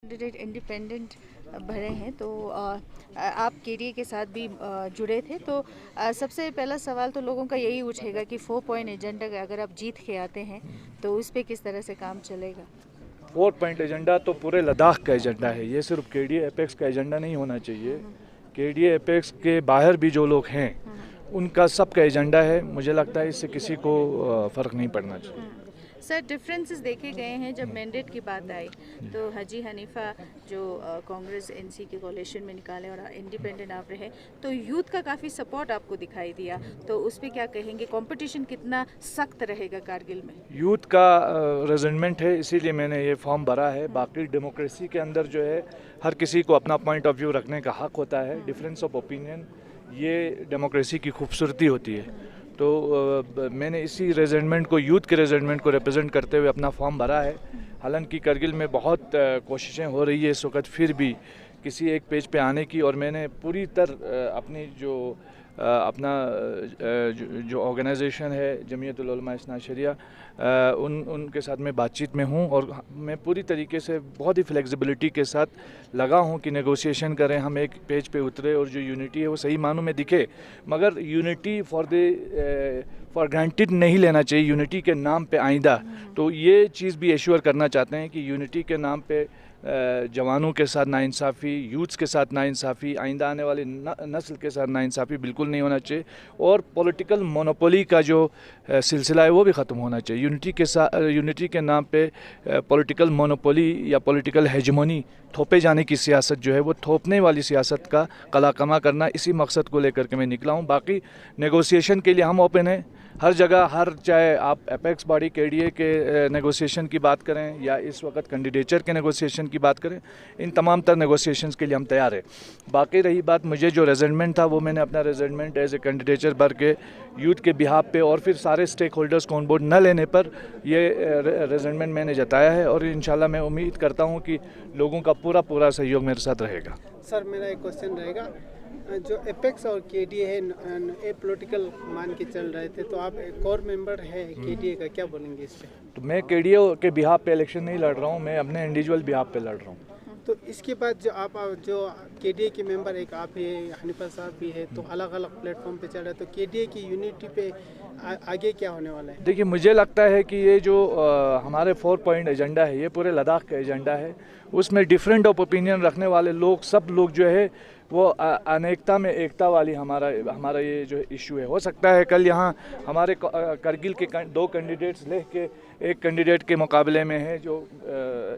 Candidate independent भरे हैं तो आप केडीए के साथ भी जुड़े थे तो सबसे पहला सवाल तो लोगों का यही उठेगा कि 4 पॉइंट एजेंडा का अगर आप जीत के आते हैं तो उस पे किस तरह से काम चलेगा। 4 पॉइंट एजेंडा तो पूरे लद्दाख का एजेंडा है, ये सिर्फ केडीए एपेक्स का एजेंडा नहीं होना चाहिए। केडीए एपेक्स के बाहर भी जो लोग हैं उनका सबका एजेंडा है। मुझे लगता है इससे किसी को फ़र्क नहीं पड़ना चाहिए। सर डिफरेंसेस देखे गए हैं जब मैंडेट की बात आई तो हाजी हनीफा जो कांग्रेस एनसी के कोalition में निकाले और इंडिपेंडेंट आप रहे तो यूथ का काफ़ी सपोर्ट आपको दिखाई दिया, तो उस पर क्या कहेंगे, कंपटीशन कितना सख्त रहेगा कारगिल में? यूथ का रेजनमेंट है, इसीलिए मैंने ये फॉर्म भरा है। बाकी डेमोक्रेसी के अंदर जो है हर किसी को अपना पॉइंट ऑफ व्यू रखने का हक होता है। डिफरेंस ऑफ ओपिनियन ये डेमोक्रेसी की खूबसूरती होती है। तो मैंने इसी रेजनमेंट को, यूथ के रेजनमेंट को रिप्रेजेंट करते हुए अपना फॉर्म भरा है। हालांकि करगिल में बहुत कोशिशें हो रही है इस वक्त फिर भी किसी एक पेज पे आने की, और मैंने पूरी तरह अपनी जो जो ऑर्गेनाइजेशन है जमीयतुल उलमा इस्ना शरिया, उनके साथ मैं बातचीत में हूँ और मैं पूरी तरीके से बहुत ही फ्लेक्सिबिलिटी के साथ लगा हूँ कि नेगोशिएशन करें, हम एक पेज पे उतरे और जो यूनिटी है वो सही मानों में दिखे। मगर यूनिटी फॉर ग्रांटेड नहीं लेना चाहिए, यूनिटी के नाम पे आइंदा। तो ये चीज़ भी एश्योर करना चाहते हैं कि यूनिटी के नाम पे जवानों के साथ नाइंसाफ़ी, यूथ्स के साथ नाइंसाफ़ी, आइंदा आने वाली नस्ल के साथ नाइंसाफ़ी बिल्कुल नहीं होना चाहिए। और पॉलिटिकल मोनोपोली का जो सिलसिला है वो भी ख़त्म होना चाहिए। यूनिटी के नाम पे पॉलिटिकल मोनोपोली या पॉलिटिकल हेजमोनी, थोपे जाने की सियासत जो है वो थोपने वाली सियासत का कलाकमा करना, इसी मकसद को लेकर के मैं निकला हूँ। बाकी नेगोशिएशन के लिए हम ओपन हैं हर जगह, चाहे आप एपेक्स बॉडी केडीए के नेगोशिएशन की बात करें या इस वक्त कैंडिडेचर के नेगोशिएशन की बात करें, इन तमाम तर नेगोशिएशंस के लिए हम तैयार हैं। बाकी रही बात मुझे जो रेजनमेंट था वो मैंने अपना रेजनमेंट एज ए कैंडिडेचर भर के यूथ के बिहाफ पे और फिर सारे स्टेक होल्डर्स को ऑन बोर्ड न लेने पर ये रेजनमेंट मैंने जताया है और इंशाल्लाह मैं उम्मीद करता हूँ कि लोगों का पूरा सहयोग मेरे साथ रहेगा। सर मेरा एक क्वेश्चन रहेगा, जो एपेक्स और केडीए है ए पॉलिटिकल मान के चल रहे थे, तो आप एक कोर मेंबर है केडीए का, क्या बोलेंगे इस पे? तो मैं केडीए के बिहाफ पे इलेक्शन नहीं लड़ रहा हूँ, मैं अपने इंडिविजुअल बिहाफ पे लड़ रहा हूँ। तो इसके बाद जो केडीए के मेंबर, एक आप ही है, हनीफा साहब भी है, तो अलग अलग प्लेटफॉर्म पे चल रहे हैं, तो केडीए की यूनिटी पे आगे क्या होने वाला है? देखिए, मुझे लगता है कि ये जो हमारे 4 पॉइंट एजेंडा है ये पूरे लद्दाख का एजेंडा है। उसमें डिफरेंट ऑफ ओपिनियन रखने वाले लोग, सब लोग जो है वो अनेकता में एकता वाली हमारा ये जो इशू है। हो सकता है कल यहाँ हमारे करगिल के 2 कैंडिडेट्स लेह के एक कैंडिडेट के मुकाबले में है जो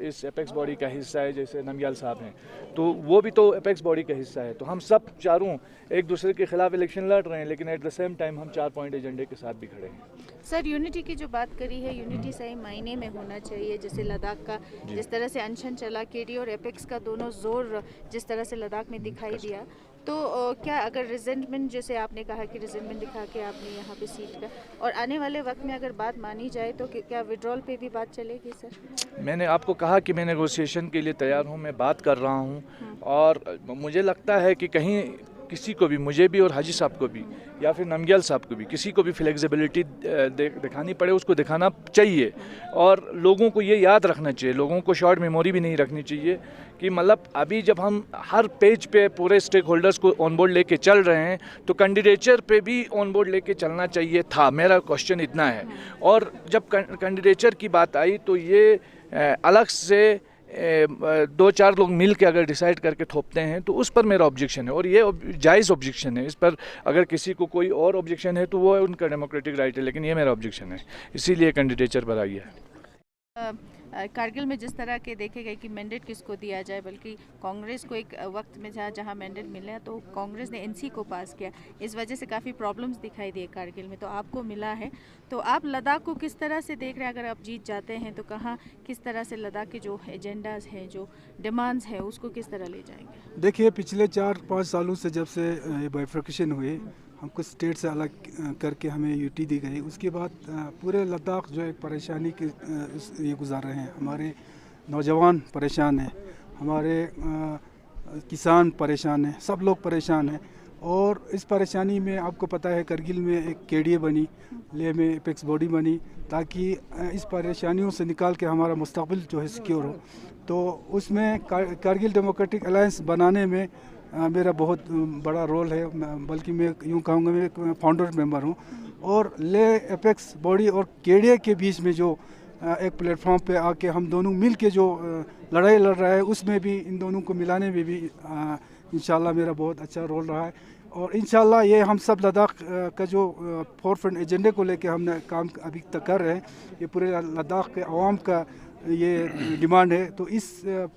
इस एपेक्स बॉडी का हिस्सा है, जैसे नमग्याल साहब हैं, तो वो भी तो एपेक्स बॉडी का हिस्सा है। तो हम सब चारों एक दूसरे के खिलाफ इलेक्शन लड़ रहे हैं, लेकिन एट द सेम टाइम हम 4 पॉइंट एजेंडे के साथ भी खड़े हैं। सर यूनिटी की जो बात करी है, यूनिटी सही मायने में होना चाहिए। जैसे लद्दाख का जिस तरह से अनशन चला, केडी और एपेक्स का दोनों जोर जिस तरह से लद्दाख में दिखाई दिया, तो क्या अगर रिजेंटमेंट, जैसे आपने कहा कि रिजेंटमेंट दिखा के आपने यहाँ पे सीट का, और आने वाले वक्त में अगर बात मानी जाए तो क्या विड्रॉल पे भी बात चलेगी? सर मैंने आपको कहा कि मैं नेगोशिएशन के लिए तैयार हूँ, मैं बात कर रहा हूँ, और मुझे लगता है कि कहीं किसी को भी, मुझे भी और हाजी साहब को भी या फिर नमग्याल साहब को भी, किसी को भी फ्लेक्सिबिलिटी दिखानी पड़े उसको दिखाना चाहिए। और लोगों को ये याद रखना चाहिए, लोगों को शॉर्ट मेमोरी भी नहीं रखनी चाहिए कि मतलब अभी जब हम हर पेज पे पूरे स्टेक होल्डर्स को ऑन बोर्ड लेके चल रहे हैं तो कैंडिडेचर पे भी ऑन बोर्ड लेके चलना चाहिए था। मेरा क्वेश्चन इतना है। और जब कैंडिडेचर की बात आई तो ये अलग से 2-4 लोग मिल के अगर डिसाइड करके थोपते हैं तो उस पर मेरा ऑब्जेक्शन है, और ये जायज़ ऑब्जेक्शन है। इस पर अगर किसी को कोई और ऑब्जेक्शन है तो वो उनका डेमोक्रेटिक राइट है, लेकिन ये मेरा ऑब्जेक्शन है, इसीलिए कैंडिडेचर पर आई है। कारगिल में जिस तरह के देखे गए कि मैंडेट किसको दिया जाए, बल्कि कांग्रेस को एक वक्त में जहां मैंडेट मिला तो कांग्रेस ने एनसी को पास किया, इस वजह से काफ़ी प्रॉब्लम्स दिखाई दिए कारगिल में, तो आपको मिला है। तो आप लद्दाख को किस तरह से देख रहे हैं? अगर आप जीत जाते हैं तो कहाँ किस तरह से लद्दाख के जो एजेंडाज हैं, जो डिमांड्स हैं, उसको किस तरह ले जाएंगे? देखिए, पिछले 4-5 सालों से जब से ये बाइफर्केशन हुए, हम कुछ स्टेट से अलग करके हमें यूटी दी गई, उसके बाद पूरे लद्दाख जो एक परेशानी के ये गुजार रहे हैं। हमारे नौजवान परेशान हैं, हमारे किसान परेशान हैं, सब लोग परेशान हैं। और इस परेशानी में आपको पता है करगिल में एक केडीए बनी, लेह में एपेक्स बॉडी बनी, ताकि इस परेशानियों से निकाल के हमारा मुस्तकबिल जो है सिक्योर हो। तो उसमें कारगिल डेमोक्रेटिक अलायंस बनाने में मेरा बहुत बड़ा रोल है, बल्कि मैं यूँ कहूँगा मैं एक फाउंडर मेंबर हूँ। और ले एपेक्स बॉडी और केडीए के बीच में जो एक प्लेटफॉर्म पे आके हम दोनों मिल के जो लड़ाई लड़ रहा है, उसमें भी इन दोनों को मिलाने में भी इंशाल्लाह मेरा बहुत अच्छा रोल रहा है। और इंशाल्लाह ये हम सब लद्दाख का जो फोरफ्रंट एजेंडे को लेके हमने काम अभी तक कर रहे हैं, ये पूरे लद्दाख के अवाम का ये डिमांड है। तो इस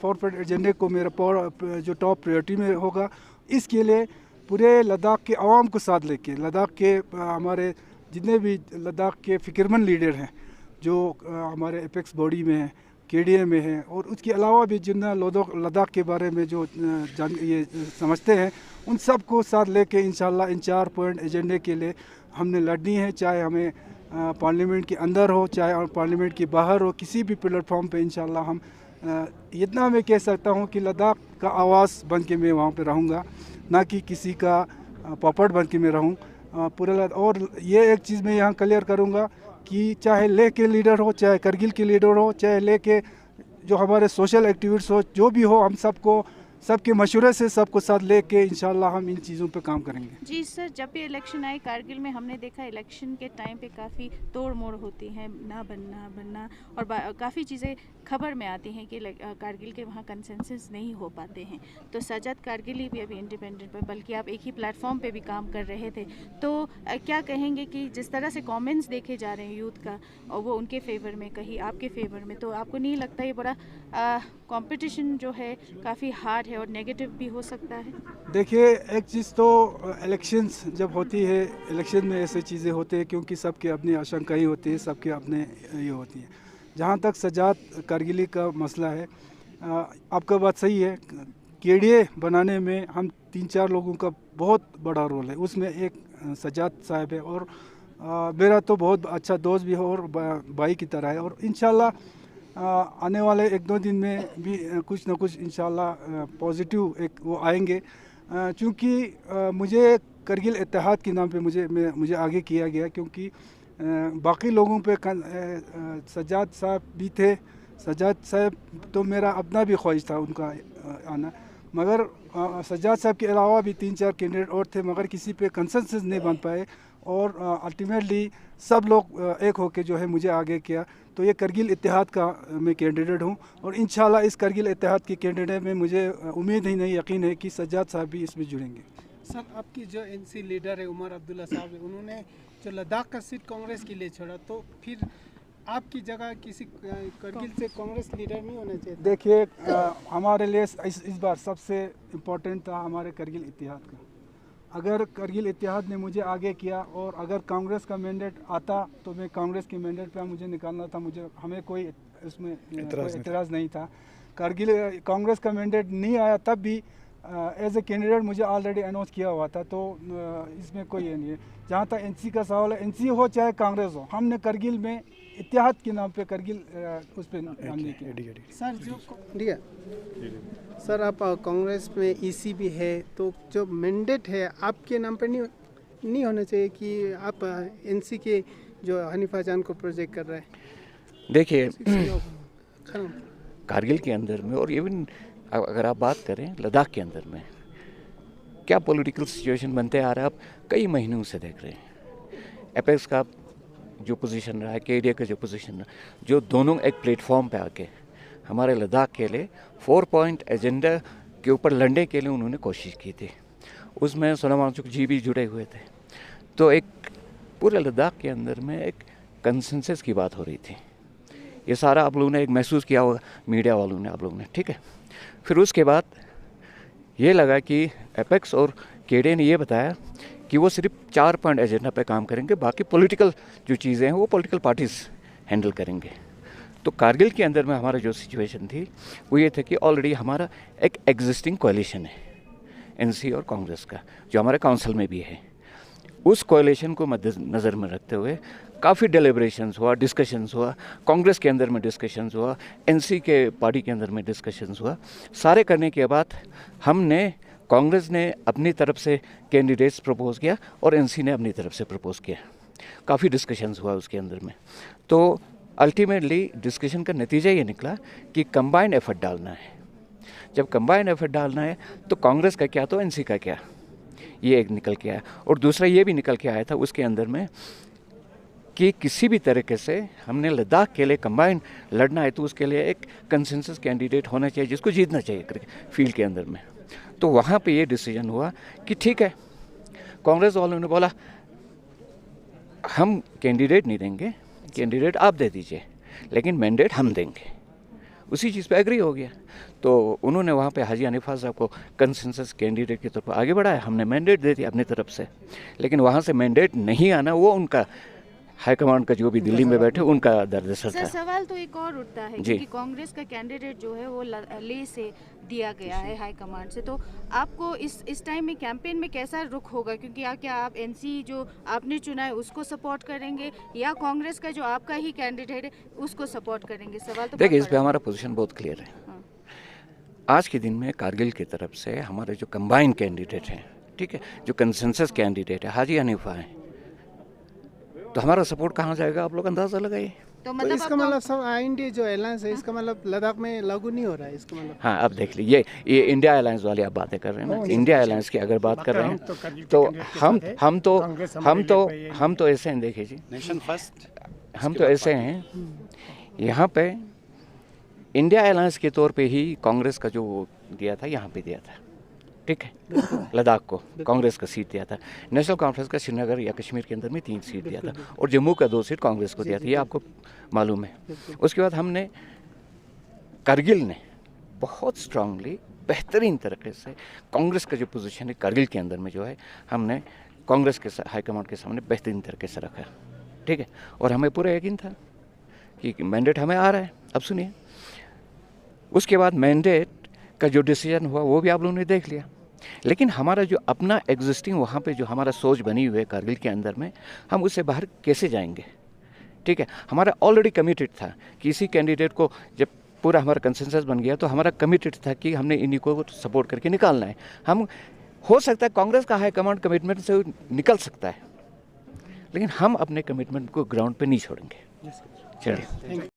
फोरफ्रंट एजेंडे को मेरा जो टॉप प्रायोरिटी में होगा, इसके लिए पूरे लद्दाख के अवाम को साथ लेके, लद्दाख के हमारे जितने भी लद्दाख के फ़िक्रमंद लीडर हैं जो हमारे एपेक्स बॉडी में हैं, केडीए में हैं, और उसके अलावा भी जिन लद्दाख के बारे में जो ये समझते हैं, उन सब को साथ लेके इंशाल्लाह इन 4 पॉइंट एजेंडे के लिए हमने लड़नी है, चाहे हमें पार्लियामेंट के अंदर हो चाहे पार्लियामेंट के बाहर हो, किसी भी प्लेटफॉर्म पे इंशाल्लाह हम इतना मैं कह सकता हूँ कि लद्दाख का आवाज़ बन के मैं वहाँ पे रहूँगा, ना कि किसी का पॉपट बन के मैं रहूँ पूरा। और ये एक चीज़ मैं यहाँ क्लियर करूँगा कि चाहे ले के लीडर हो, चाहे करगिल के लीडर हो, चाहे ले के जो हमारे सोशल एक्टिविस्ट हो, जो भी हो, हम सबको सबके मशवरे से सबको साथ लेके इंशाल्लाह हम इन चीज़ों पे काम करेंगे। जी सर, जब भी इलेक्शन आए कारगिल में हमने देखा इलेक्शन के टाइम पे काफ़ी तोड़ मोड़ होती है, ना बनना और काफ़ी चीज़ें खबर में आती हैं कि कारगिल के वहाँ कंसेंसस नहीं हो पाते हैं। तो सजद कारगिल भी अभी इंडिपेंडेंट पर, बल्कि आप एक ही प्लेटफॉर्म पे भी काम कर रहे थे, तो क्या कहेंगे कि जिस तरह से कमेंट्स देखे जा रहे हैं यूथ का, और वो उनके फेवर में कहीं आपके फेवर में, तो आपको नहीं लगता ये बड़ा कंपटीशन जो है काफ़ी हार्ड है और नेगेटिव भी हो सकता है? देखिए, एक चीज़ तो इलेक्शंस जब होती है, इलेक्शन में ऐसे चीज़ें होते हैं क्योंकि सबके अपनी आशंकाएं होती है, सबके अपने ये होती हैं। जहाँ तक सजाद कारगिली का मसला है, आपका बात सही है, केडीए बनाने में हम 3-4 लोगों का बहुत बड़ा रोल है, उसमें एक सजाद साहब है और मेरा तो बहुत अच्छा दोस्त भी है और भाई की तरह है। और इंशाल्लाह आने वाले 1-2 दिन में भी कुछ ना कुछ इंशाल्लाह पॉजिटिव एक वो आएंगे, क्योंकि मुझे करगिल इत्तेहाद के नाम पे मुझे आगे किया गया, क्योंकि बाकी लोगों पे सजाद साहब भी थे, सजाद साहब तो मेरा अपना भी ख्वाहिश था उनका आना, मगर सजाद साहब के अलावा भी 3-4 कैंडिडेट और थे, मगर किसी पे कंसेंसस नहीं बन पाए और अल्टीमेटली सब लोग एक होके जो है मुझे आगे किया। तो ये करगिल इत्तेहाद का मैं कैंडिडेट हूँ और इंशाल्लाह इस करगिल इत्तेहाद के कैंडिडेट में मुझे उम्मीद ही नहीं, यकीन है कि सज्जाद साहब भी इसमें जुड़ेंगे। सर, आपकी जो एनसी लीडर है उमर अब्दुल्ला साहब है, उन्होंने जो लद्दाख का सीट कांग्रेस के लिए छोड़ा, तो फिर आपकी जगह किसी करगिल से कांग्रेस लीडर नहीं होना चाहिए? देखिए, हमारे लिए इस बार सबसे इम्पोर्टेंट था हमारे करगिल इत्तेहाद का। अगर करगिल इत्तेहाद ने मुझे आगे किया और अगर कांग्रेस का मैंडेट आता तो मैं कांग्रेस के मैंडेट पे मुझे निकालना था, हमें कोई इसमें एतराज़ नहीं था। कांग्रेस का मैंडेट नहीं आया तब भी एज ए कैंडिडेट मुझे ऑलरेडी अनाउंस किया हुआ था, तो इसमें कोई ये नहीं है। जहाँ तक एनसी का सवाल है, एनसी हो चाहे कांग्रेस हो, हमने करगिल में इत्तेहाद के नाम पे करगिल उस पर हमने किया। सर जो सर आप कांग्रेस में ईसी भी है, तो जो मैंडेट है आपके नाम पर नहीं होना चाहिए कि आप एनसी के जो हनीफा जान को प्रोजेक्ट कर रहे हैं? देखिए, कारगिल के अंदर में और इवन अगर आप बात करें लद्दाख के अंदर में क्या पॉलिटिकल सिचुएशन बनते आ रहा है, आप कई महीनों से देख रहे हैं। एपेक्स का जो पोजीशन रहा है, केडीए का जो पोजीशन रहा, जो दोनों एक प्लेटफॉर्म पे आके हमारे लद्दाख के लिए 4 पॉइंट एजेंडा के ऊपर लड़ने के लिए उन्होंने कोशिश की थी। उसमें सोनम वांगचुक जी भी जुड़े हुए थे, तो एक पूरे लद्दाख के अंदर में एक कंसेंसस की बात हो रही थी। ये सारा आप लोगों ने एक महसूस किया होगा, मीडिया वालों ने, आप लोगों ने, ठीक है। फिर उसके बाद ये लगा कि एपेक्स और केडीए ने ये बताया कि वो सिर्फ 4 पॉइंट एजेंडा पे काम करेंगे, बाकी पॉलिटिकल जो चीज़ें हैं वो पॉलिटिकल पार्टीज हैंडल करेंगे। तो कारगिल के अंदर में हमारा जो सिचुएशन थी वो ये था कि ऑलरेडी हमारा एक एग्जिस्टिंग कोalition है एनसी और कांग्रेस का, जो हमारे काउंसिल में भी है। उस कोalition को मद्देनज़र में रखते हुए काफ़ी डेलिब्रेशंस हुआ, डिस्कशंस हुआ, कांग्रेस के अंदर में डिस्कशंस हुआ, एनसी के पार्टी के अंदर में डिस्कशंस हुआ। सारे करने के बाद कांग्रेस ने अपनी तरफ से कैंडिडेट्स प्रपोज किया और एनसी ने अपनी तरफ से प्रपोज किया। काफ़ी डिस्कशंस हुआ उसके अंदर में। तो अल्टीमेटली डिस्कशन का नतीजा ये निकला कि कंबाइंड एफर्ट डालना है। जब कंबाइंड एफर्ट डालना है तो कांग्रेस का क्या तो एनसी का क्या, ये एक निकल के आया। और दूसरा ये भी निकल के आया था उसके अंदर में कि किसी भी तरीके से हमने लद्दाख के लिए कंबाइंड लड़ना है तो उसके लिए एक कंसेंसस कैंडिडेट होना चाहिए जिसको जीतना चाहिए फील्ड के अंदर में। तो वहाँ पे ये डिसीजन हुआ कि ठीक है, कांग्रेस वालों ने बोला हम कैंडिडेट नहीं देंगे, कैंडिडेट आप दे दीजिए, लेकिन मैंडेट हम देंगे। उसी चीज़ पे एग्री हो गया। तो उन्होंने वहाँ पे हाजी हनीफा साहब को कंसेंसस कैंडिडेट की तरफ आगे बढ़ाया, हमने मैंडेट दे दिया अपनी तरफ से। लेकिन वहाँ से मैंडेट नहीं आना वो उनका हाईकमांड का जो भी दिल्ली में बैठे उनका दर्द-ए-सर था। सवाल तो एक और उठता है जी। कि कांग्रेस का कैंडिडेट जो है वो ले से दिया गया है हाईकमांड से, तो आपको इस टाइम में कैंपेन में कैसा रुख होगा? क्योंकि क्या आप एनसी जो आपने चुना है उसको सपोर्ट करेंगे या कांग्रेस का जो आपका ही कैंडिडेट है उसको सपोर्ट करेंगे? सवाल तो देखिए, बहुत इस पे बड़ा हमारा पोजीशन बहुत क्लियर है। हाँ। आज के दिन में कारगिल की तरफ से हमारे जो कंबाइंड कैंडिडेट हैं, ठीक है, जो कंसेंसस कैंडिडेट है हाजी हनीफा है, तो हमारा सपोर्ट कहाँ जाएगा आप लोग अंदाज़ा लगाइए। तो तो मतलब इसका मतलब सब इंडिया जो अलायंस है इसका मतलब लद्दाख में लागू नहीं हो रहा है इसका मतलब? हाँ, अब देख लीजिए, ये इंडिया अलायंस वाली आप बातें कर रहे हैं ना, इंडिया अलायंस की अगर बात कर रहे हैं तो हम तो ऐसे हैं, देखिए जी, नेशन फर्स्ट, हम तो ऐसे हैं, यहाँ पे इंडिया अलायंस के तौर पे ही कांग्रेस का जो दिया था यहाँ पे दिया था, ठीक है, लद्दाख को कांग्रेस का सीट दिया था। नेशनल कॉन्फ्रेंस का श्रीनगर या कश्मीर के अंदर में 3 सीट दिया था और जम्मू का 2 सीट कांग्रेस को दिया था, ये आपको मालूम है। उसके बाद हमने कारगिल ने बहुत स्ट्रांगली बेहतरीन तरीके से कांग्रेस का जो पोजीशन है कारगिल के अंदर में जो है हमने कांग्रेस के हाईकमांड के सामने बेहतरीन तरीके से रखा, ठीक है, और हमें पूरा यकीन था कि मैंडेट हमें आ रहा है। अब सुनिए, उसके बाद मैंडेट का जो डिसीजन हुआ वो भी आप लोगों ने देख लिया, लेकिन हमारा जो अपना एग्जिस्टिंग वहाँ पे जो हमारा सोच बनी हुई है कारगिल के अंदर में, हम उससे बाहर कैसे जाएंगे, ठीक है। हमारा ऑलरेडी कमिटेड था कि इसी कैंडिडेट को, जब पूरा हमारा कंसेंसस बन गया तो हमारा कमिटेड था कि हमने इन्हीं को सपोर्ट करके निकालना है। हम हो सकता है कांग्रेस का हाई कमांड कमिटमेंट से निकल सकता है, लेकिन हम अपने कमिटमेंट को ग्राउंड पे नहीं छोड़ेंगे। चलिए।